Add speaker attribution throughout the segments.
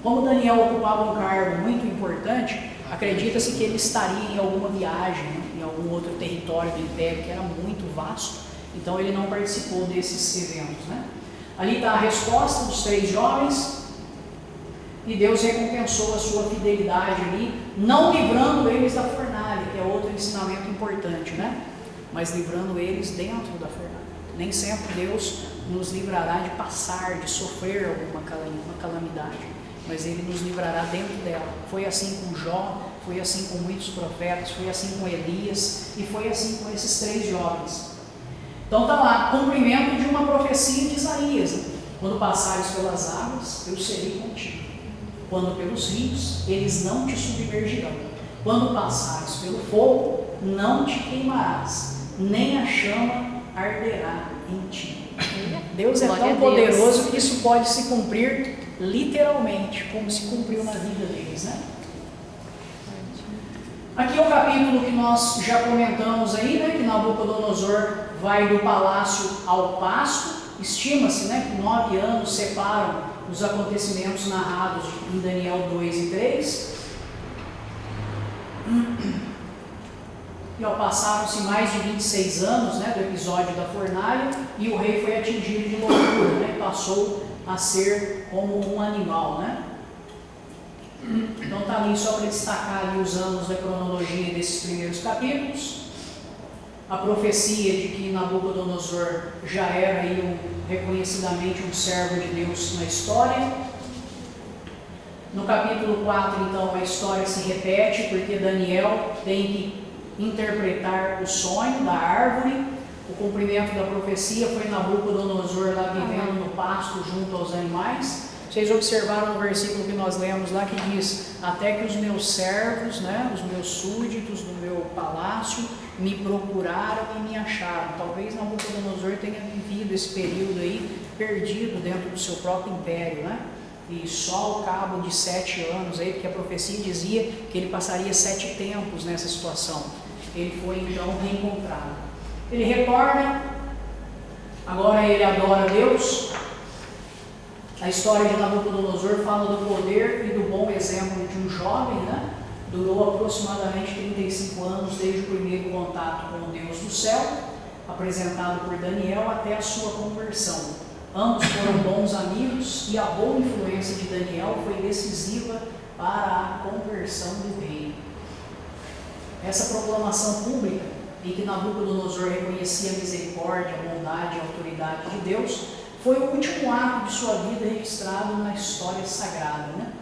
Speaker 1: Como Daniel ocupava um cargo muito importante, acredita-se que ele estaria em alguma viagem, né, em algum outro território do império que era muito vasto, então ele não participou desses eventos, né? Ali está a resposta dos 3 jovens, e Deus recompensou a sua fidelidade ali, não livrando eles da fornalha, que é outro ensinamento importante, né? Mas livrando eles dentro da fornalha. Nem sempre Deus nos livrará de passar, de sofrer alguma calamidade, mas Ele nos livrará dentro dela. Foi assim com Jó, foi assim com muitos profetas, foi assim com Elias, e foi assim com esses 3 jovens. Então está lá, cumprimento de uma profecia de Isaías, né? Quando passares pelas águas, eu serei contigo. Quando pelos rios, eles não te submergirão. Quando passares pelo fogo, não te queimarás, nem a chama arderá em ti. Deus é tão poderoso que isso pode se cumprir literalmente, como se cumpriu na vida deles, né? Aqui é o capítulo que nós já comentamos aí, né? Que Nabucodonosor vai do palácio ao pasto. Estima-se, né, que 9 anos separam os acontecimentos narrados em Daniel 2 e 3. E passaram-se mais de 26 anos, né, do episódio da fornalha, e o rei foi atingido de loucura, né, passou a ser como um animal, né? Então está ali só para destacar ali os anos da cronologia desses primeiros capítulos. A profecia de que Nabucodonosor já era aí reconhecidamente um servo de Deus na história. No capítulo 4, então, a história se repete, porque Daniel tem que interpretar o sonho da árvore. O cumprimento da profecia foi Nabucodonosor lá vivendo no pasto junto aos animais. Vocês observaram no versículo que nós lemos lá que diz: até que os meus servos, né, os meus súditos do meu palácio me procuraram e me acharam. Talvez Nabucodonosor tenha vivido esse período aí perdido dentro do seu próprio império, né? E só ao cabo de 7 anos aí, porque a profecia dizia que ele passaria 7 tempos nessa situação. Ele foi então reencontrado. Ele retorna, agora ele adora a Deus. A história de Nabucodonosor fala do poder e do bom exemplo de um jovem, né? Durou aproximadamente 35 anos desde o primeiro contato com o Deus do céu, apresentado por Daniel, até a sua conversão. Ambos foram bons amigos e a boa influência de Daniel foi decisiva para a conversão do rei. Essa proclamação pública, em que Nabucodonosor reconhecia a misericórdia, a bondade e a autoridade de Deus, foi o último ato de sua vida registrado na história sagrada, né?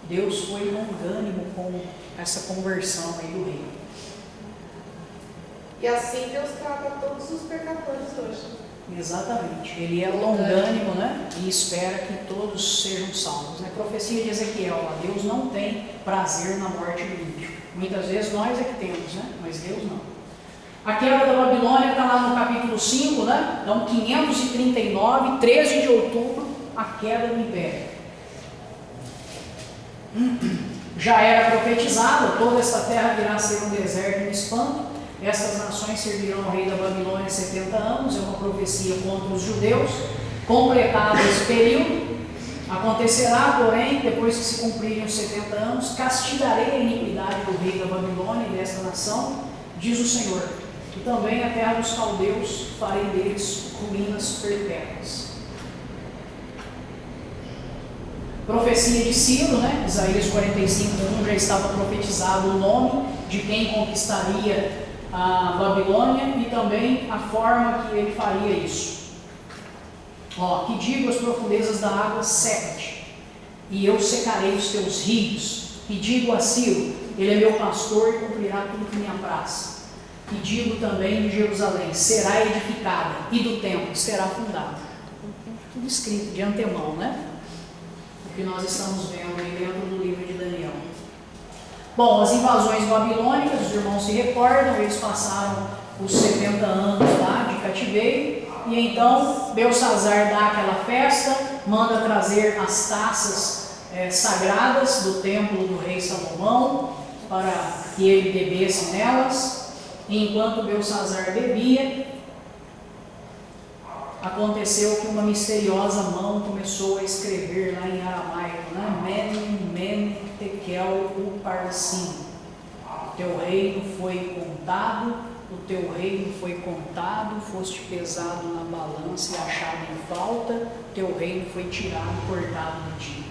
Speaker 1: Deus foi longânimo com essa conversão aí do rei.
Speaker 2: E assim Deus trata todos os pecadores hoje.
Speaker 1: Exatamente. Ele é longânimo, né? E espera que todos sejam salvos. A profecia de Ezequiel, lá, Deus não tem prazer na morte do ímpio. Muitas vezes nós é que temos, né? Mas Deus não. A queda da Babilônia está lá no capítulo 5, né? Então, 539, 13 de outubro, a queda do império. Já era profetizado, toda esta terra virá a ser um deserto e um espanto. Estas nações servirão ao rei da Babilônia 70 anos, é uma profecia contra os judeus. Completado esse período, acontecerá, porém, depois que se cumprirem os 70 anos, castigarei a iniquidade do rei da Babilônia e desta nação, diz o Senhor. E também a terra dos caldeus farei deles ruínas perpétuas. Profecia de Ciro, né? Isaías 45:1 já estava profetizado o nome de quem conquistaria a Babilônia e também a forma que ele faria isso. Que digo às profundezas da água, seca-te, e eu secarei os teus rios. E digo a Ciro, ele é meu pastor e cumprirá tudo que me apraz. E digo também de Jerusalém, será edificada, e do templo será fundada. Tudo escrito de antemão, né? O que nós estamos vendo aí dentro do livro de Daniel. Bom, as invasões babilônicas, os irmãos se recordam, eles passaram os 70 anos lá de cativeiro, e então Belsazar dá aquela festa, manda trazer as taças sagradas do templo do rei Salomão, para que ele bebesse nelas. E enquanto Belsazar bebia, aconteceu que uma misteriosa mão começou a escrever lá em aramaico, né? Menem Daniel Uparsin. O teu reino foi contado, o teu reino foi contado, foste pesado na balança e achado em falta, teu reino foi tirado, cortado no dia.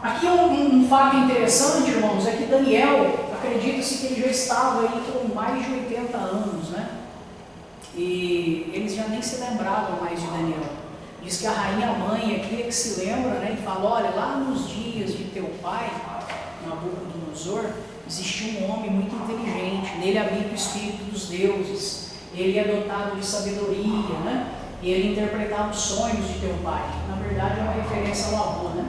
Speaker 1: Aqui um fato interessante, irmãos, é que Daniel, acredita-se que ele já estava aí com mais de 80 anos, né? E eles já nem se lembravam mais de Daniel. Diz que a rainha mãe aqui é que se lembra, né? E fala, olha, lá nos dias de teu pai, Nabucodonosor, existia um homem muito inteligente, nele habita o espírito dos deuses, ele é dotado de sabedoria, né? E ele interpretava os sonhos de teu pai. Na verdade é uma referência ao avô, né?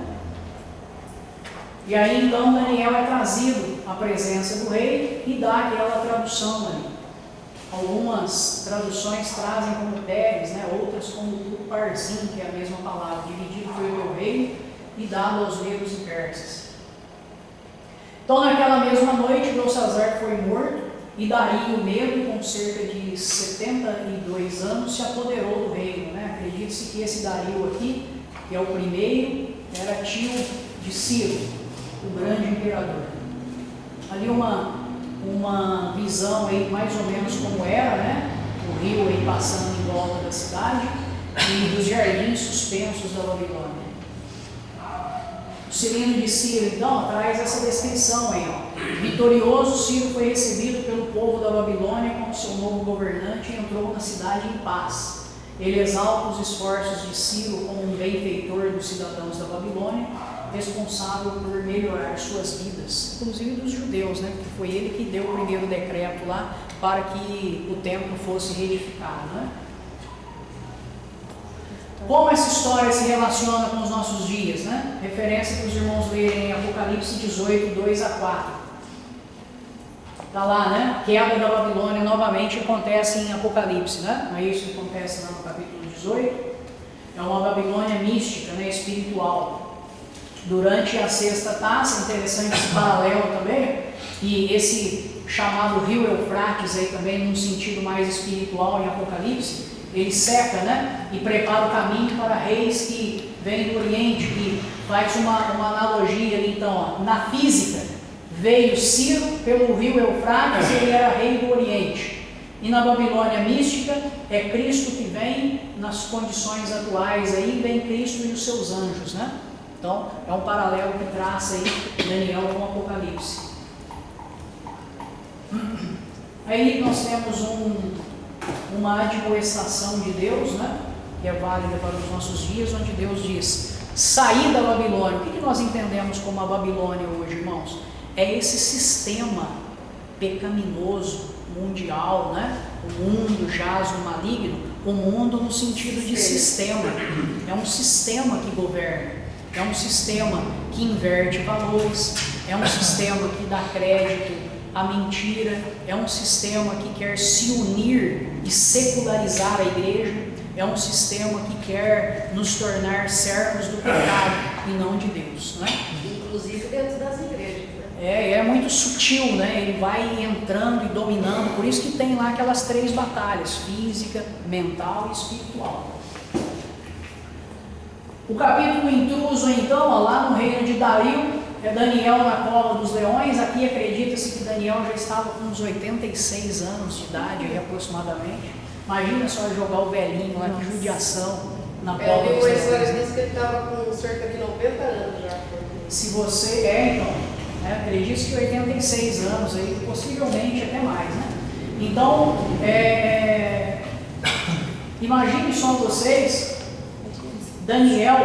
Speaker 1: E aí então Daniel é trazido à presença do rei e dá aquela tradução ali. Algumas traduções trazem como Pérez, né? Outras como Uparsin, que é a mesma palavra, dividido foi o teu reino e dado aos medos e persas. Então naquela mesma noite Belsazar foi morto e Dario Medo, com cerca de 72 anos, se apoderou do reino, né? Acredita-se que esse Dario aqui, que é o primeiro, era tio de Ciro, o grande imperador. Ali uma visão aí mais ou menos como era, né? O rio aí passando em volta da cidade e dos jardins suspensos da Babilônia. O Cirino de Ciro, então, traz essa descrição aí, ó. Vitorioso, Ciro foi recebido pelo povo da Babilônia como seu novo governante e entrou na cidade em paz. Ele exalta os esforços de Ciro como um benfeitor dos cidadãos da Babilônia, responsável por melhorar suas vidas, inclusive dos judeus, né? Porque foi ele que deu o primeiro decreto lá para que o templo fosse reedificado, né? Como essa história se relaciona com os nossos dias, né? Referência para os irmãos lerem em Apocalipse 18, 2 a 4. Está lá, né? Queda da Babilônia novamente acontece em Apocalipse, né? Aí isso acontece lá no capítulo 18. É uma Babilônia mística, né? Espiritual. Durante a sexta taça, interessante esse paralelo também, e esse chamado rio Eufrates aí também, num sentido mais espiritual em Apocalipse, ele seca, né? E prepara o caminho para reis que vêm do Oriente, que faz uma analogia ali, então, ó, na física, veio Ciro pelo rio Eufrates e ele era rei do Oriente. E na Babilônia mística, é Cristo que vem nas condições atuais, aí vem Cristo e os seus anjos, né? Então, é um paralelo que traça aí Daniel com o Apocalipse. Aí nós temos uma admoestação de Deus, né? Que é válida para os nossos dias, onde Deus diz, sair da Babilônia. O que nós entendemos como a Babilônia hoje, irmãos? É esse sistema pecaminoso, mundial, né? O mundo jaz no maligno, o mundo no sentido de sistema. É um sistema que governa. É um sistema que inverte valores, é um sistema que dá crédito à mentira, é um sistema que quer se unir e secularizar a igreja, é um sistema que quer nos tornar servos do pecado e não de Deus, né?
Speaker 2: Inclusive dentro das igrejas.
Speaker 1: É muito sutil, né? Ele vai entrando e dominando, por isso que tem lá aquelas 3 batalhas, física, mental e espiritual. O capítulo intruso, então, ó, lá no reino de Dario, é Daniel na cova dos leões. Aqui acredita-se que Daniel já estava com uns 86 anos de idade, aí, aproximadamente. Imagina só jogar o velhinho lá, que judiação, na cova dos leões.
Speaker 2: A história diz que ele estava com cerca de 90 anos já.
Speaker 1: Se você então, acredito que 86 anos, aí, possivelmente até mais, né? Então, imagine só vocês, Daniel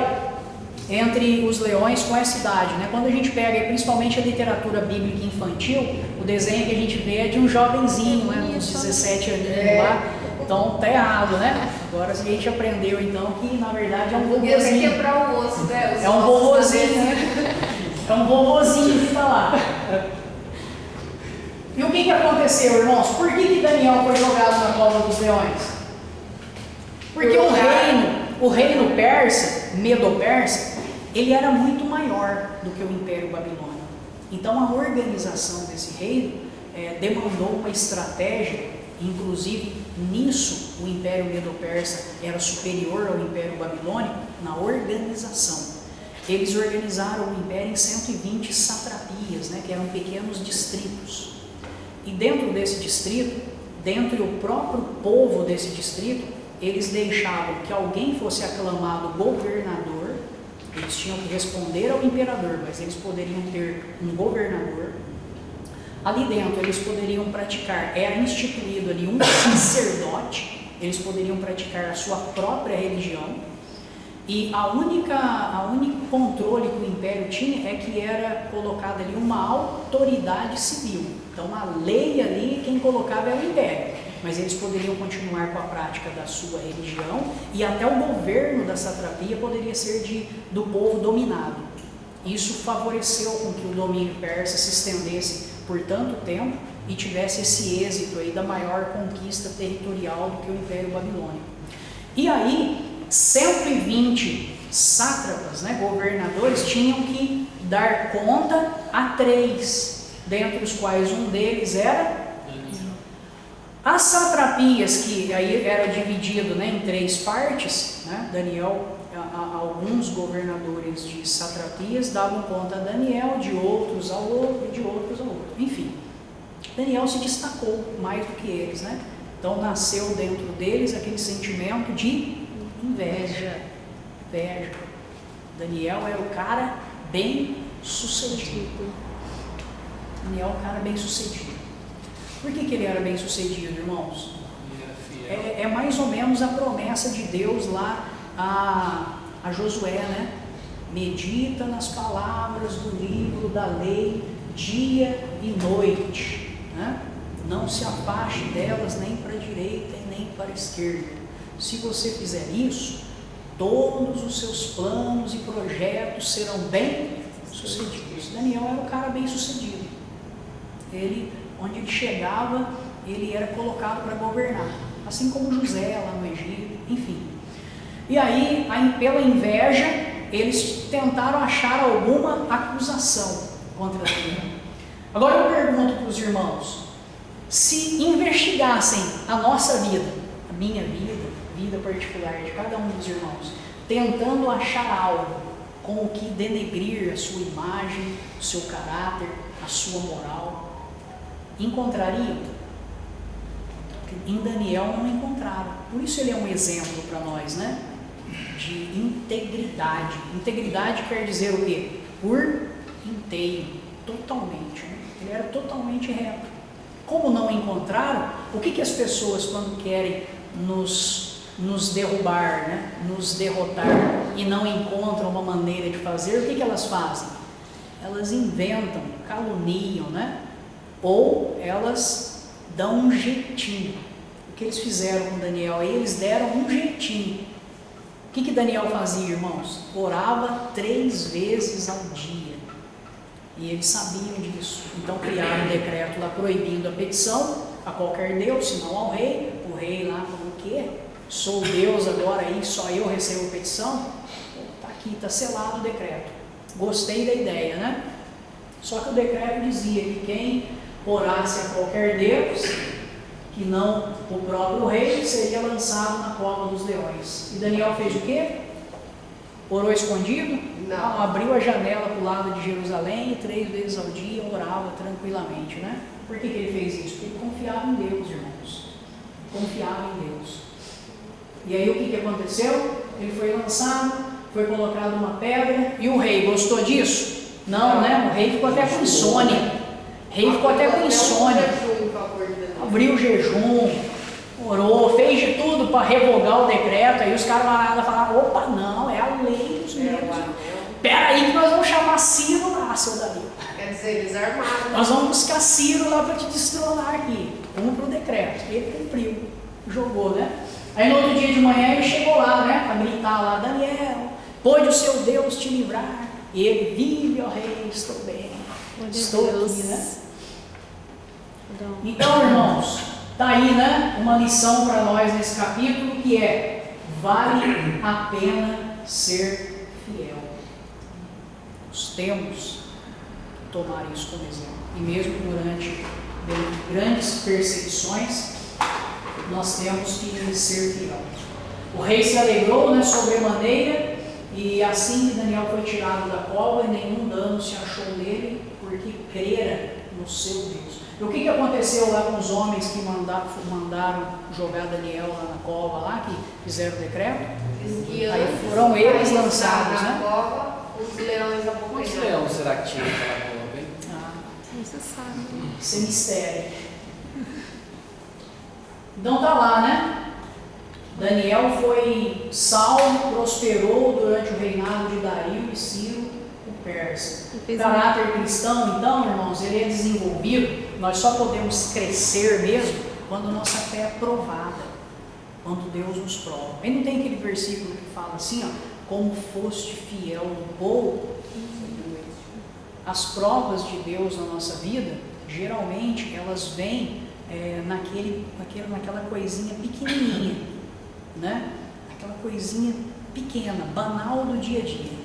Speaker 1: entre os leões com essa idade, né? Quando a gente pega principalmente a literatura bíblica infantil, o desenho que a gente vê é de um jovenzinho, né? Uns 17 aninhos lá, então tá errado, né? Agora a gente aprendeu então que na verdade é um vovozinho.
Speaker 2: Quebrar o osso, né?
Speaker 1: É um vovozinho, né? É um vovozinho que está lá. E o que aconteceu, irmãos? Por que Daniel foi jogado na cova dos leões? Porque o reino persa, Medo-Persa, ele era muito maior do que o Império Babilônico. Então a organização desse reino demandou uma estratégia, inclusive nisso o Império Medo-Persa era superior ao Império Babilônico na organização. eles organizaram o império em 120 satrapias, né, que eram pequenos distritos. E dentro desse distrito, dentro do próprio povo desse distrito, eles deixavam que alguém fosse aclamado governador. Eles tinham que responder ao imperador, mas eles poderiam ter um governador. Ali dentro eles poderiam praticar, era instituído ali um sacerdote, eles poderiam praticar a sua própria religião. E o único controle que o império tinha é que era colocada ali uma autoridade civil. Então a lei ali, quem colocava era o império, mas eles poderiam continuar com a prática da sua religião e até o governo da satrapia poderia ser do povo dominado. Isso favoreceu com que o domínio persa se estendesse por tanto tempo e tivesse esse êxito aí da maior conquista territorial do que o Império Babilônico. E aí, 120 sátrapas, né, governadores, tinham que dar conta a 3, dentre os quais um deles era as satrapias, que aí era dividido, né, em 3 partes, né, Daniel, alguns governadores de satrapias davam conta a Daniel, de outros ao outro, de outros ao outro. Enfim, Daniel se destacou mais do que eles, né? Então nasceu dentro deles aquele sentimento de inveja. Daniel era o cara bem sucedido. Daniel é um cara bem sucedido. Por que ele era bem sucedido, irmãos? É mais ou menos a promessa de Deus lá a Josué, né? Medita nas palavras do livro da lei dia e noite, né? Não se afaste delas nem para a direita e nem para a esquerda. Se você fizer isso, todos os seus planos e projetos serão bem sucedidos. Daniel era um cara bem sucedido. Onde ele chegava, ele era colocado para governar, assim como José lá no Egito, enfim. E aí, pela inveja, eles tentaram achar alguma acusação contra Daniel. Agora eu pergunto para os irmãos, se investigassem a nossa vida, a minha vida particular de cada um dos irmãos, tentando achar algo com o que denegrir a sua imagem, o seu caráter, a sua moral, encontrariam? Em Daniel não encontraram. Por isso ele é um exemplo para nós, né? De integridade. Integridade quer dizer o quê? Por inteiro, totalmente. Né? Ele era totalmente reto. Como não encontraram, o que as pessoas, quando querem nos derrubar, né? Nos derrotar e não encontram uma maneira de fazer, o que elas fazem? Elas inventam, caluniam, né? Ou elas dão um jeitinho. O que eles fizeram com Daniel? Eles deram um jeitinho. O que Daniel fazia, irmãos? Orava 3 vezes ao dia. E eles sabiam disso. Então criaram um decreto lá proibindo a petição a qualquer Deus, senão ao rei. O rei lá falou: o quê? Sou Deus agora aí, só eu recebo petição? Está aqui, está selado o decreto. Gostei da ideia, né? Só que o decreto dizia que quem orasse a qualquer Deus, que não o próprio rei, seria lançado na cova dos leões. E Daniel fez o quê? Orou escondido? Não. Abriu a janela para o lado de Jerusalém e 3 vezes ao dia orava tranquilamente, né? Por que ele fez isso? Porque ele confiava em Deus, irmãos. Confiava em Deus. E aí o que aconteceu? Ele foi lançado, foi colocado uma pedra, e o rei gostou disso? Não, né? O rei ficou até com insônia. Abriu o jejum, orou, fez de tudo para revogar o decreto. Aí os camaradas falaram: opa, não, é a lei dos medos. Peraí que nós vamos chamar Ciro lá, seu Davi.
Speaker 2: Quer dizer, eles armaram.
Speaker 1: Nós vamos buscar Ciro lá para te destronar aqui. Cumpra o decreto. Ele cumpriu, jogou, né? Aí no outro dia de manhã ele chegou lá, né? A gritar lá: Daniel, pode o seu Deus te livrar? E ele: vive, ó rei, estou bem. Estou aqui, né? Então, irmãos, está aí, né, uma lição para nós nesse capítulo, que é: vale a pena ser fiel. Nós temos que tomar isso como exemplo. E mesmo durante grandes perseguições, nós temos que ser fiel. O rei se alegrou, né, sobremaneira, E assim que Daniel foi tirado da cova, nenhum dano se achou nele, porque crera no seu Deus. E o que aconteceu lá com os homens que mandaram jogar Daniel lá na cova, lá, que fizeram o decreto? Aí foram eles lançados, né?
Speaker 2: Na cova, os leões
Speaker 3: Quantos
Speaker 2: acompanharam.
Speaker 3: leões será que tinha naquela cova, hein?
Speaker 1: Isso é mistério. Então tá lá, né? Daniel foi salvo, prosperou durante o reinado de Dario e Ciro, o persa. O caráter cristão, então, irmãos, ele é desenvolvido. Nós só podemos crescer mesmo quando nossa fé é provada, quando Deus nos prova. Aí não tem aquele versículo que fala assim, ó, como foste fiel no pouco. As provas de Deus na nossa vida, geralmente elas vêm naquela coisinha pequenininha, né? Aquela coisinha pequena, banal do dia a dia.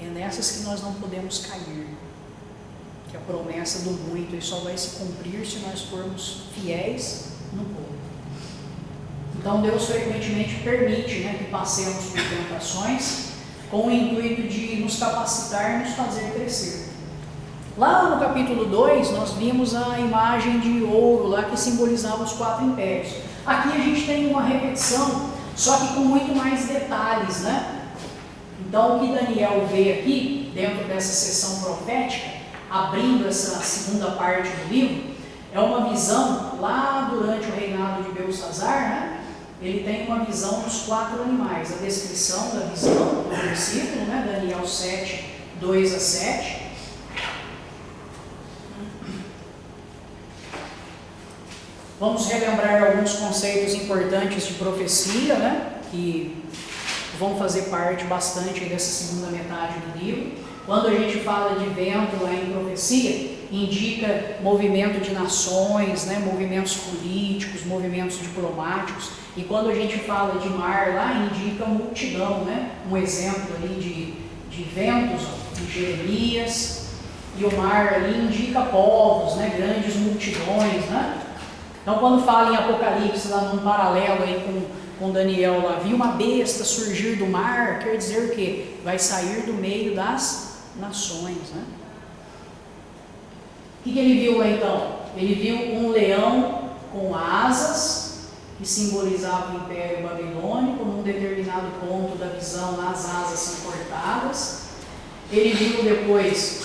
Speaker 1: É nessas que nós não podemos cair, que a promessa do muito só vai se cumprir se nós formos fiéis no pouco. Então Deus frequentemente permite, né, que passemos por tentações com o intuito de nos capacitar e nos fazer crescer. Lá no capítulo 2 nós vimos a imagem de ouro lá que simbolizava os 4 impérios. Aqui a gente tem uma repetição, só que com muito mais detalhes, né? Então o que Daniel vê aqui, dentro dessa sessão profética, abrindo essa segunda parte do livro, é uma visão lá durante o reinado de Belsassar, né? Ele tem uma visão dos 4 animais, a descrição da visão do versículo, né? Daniel 7, 2 a 7. Vamos relembrar alguns conceitos importantes de profecia, né? Que vão fazer parte bastante dessa segunda metade do livro. Quando a gente fala de vento lá em profecia, indica movimento de nações, né? Movimentos políticos, movimentos diplomáticos. E quando a gente fala de mar lá, indica multidão, né? Um exemplo ali de ventos, ó, de Jeremias. E o mar ali indica povos, né? Grandes multidões, né? Então quando fala em Apocalipse, lá num paralelo aí com Daniel lá, viu uma besta surgir do mar, quer dizer o quê? Vai sair do meio das nações, né? O que ele viu lá então? Ele viu um leão com asas, que simbolizava o Império Babilônico. Num determinado ponto da visão, as asas são cortadas. Ele viu depois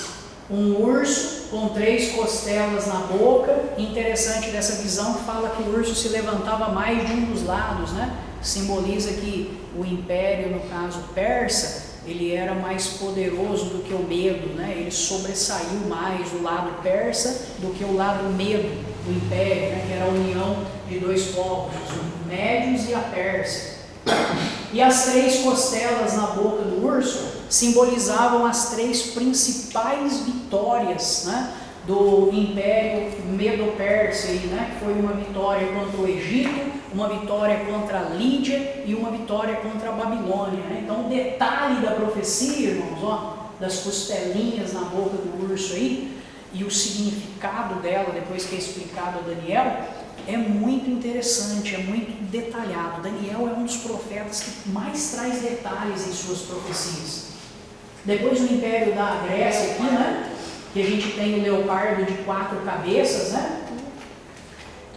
Speaker 1: um urso com 3 costelas na boca. Interessante dessa visão que fala que o urso se levantava mais de um dos lados, né? Simboliza que o império, no caso persa, ele era mais poderoso do que o medo, né? Ele sobressaiu mais do lado persa do que o lado medo do império, né? Que era a união de 2 povos, os médios e a Pérsia. E as 3 costelas na boca do urso simbolizavam as 3 principais vitórias, né, do Império Medo-Persa, né, que foi uma vitória contra o Egito, uma vitória contra a Lídia e uma vitória contra a Babilônia. Né? Então o detalhe da profecia, irmãos, ó, das costelinhas na boca do urso aí, e o significado dela, depois que é explicado a Daniel, é muito interessante, é muito detalhado. Daniel é um dos profetas que mais traz detalhes em suas profecias. Depois do Império da Grécia aqui, né? Que a gente tem o leopardo de 4 cabeças, né?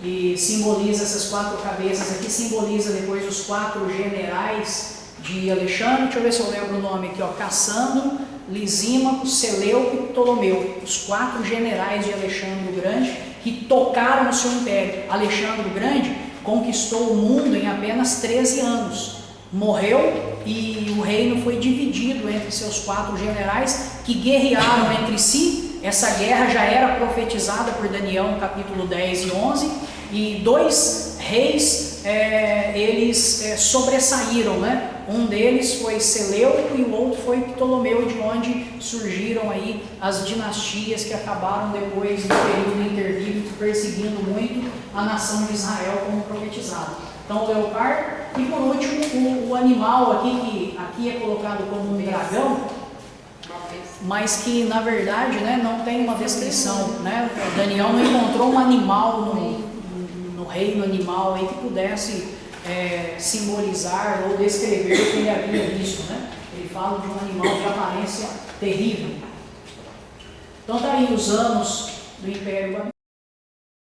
Speaker 1: E simboliza essas 4 cabeças aqui, simboliza depois os 4 generais de Alexandre. Deixa eu ver se eu lembro o nome aqui, ó. Cassandro, Lisímaco, Seleuco e Ptolomeu. Os 4 generais de Alexandre o Grande que tocaram o seu império. Alexandre o Grande conquistou o mundo em apenas 13 anos. Morreu e o reino foi dividido entre seus 4 generais que guerrearam entre si. Essa guerra já era profetizada por Daniel no capítulo 10 e 11. E 2 reis, eles sobressaíram, né? Um deles foi Seleuco e o outro foi Ptolomeu, de onde surgiram aí as dinastias que acabaram depois do período intervírio perseguindo muito a nação de Israel, como profetizado. Então o leopardo, e por último o animal aqui, que aqui é colocado como um dragão, mas que na verdade, né, não tem uma descrição, né? Daniel não encontrou um animal no reino animal aí que pudesse simbolizar ou descrever o que ele havia visto, né? Ele fala de um animal de aparência terrível. Então, está aí os anos do Império Babilônico.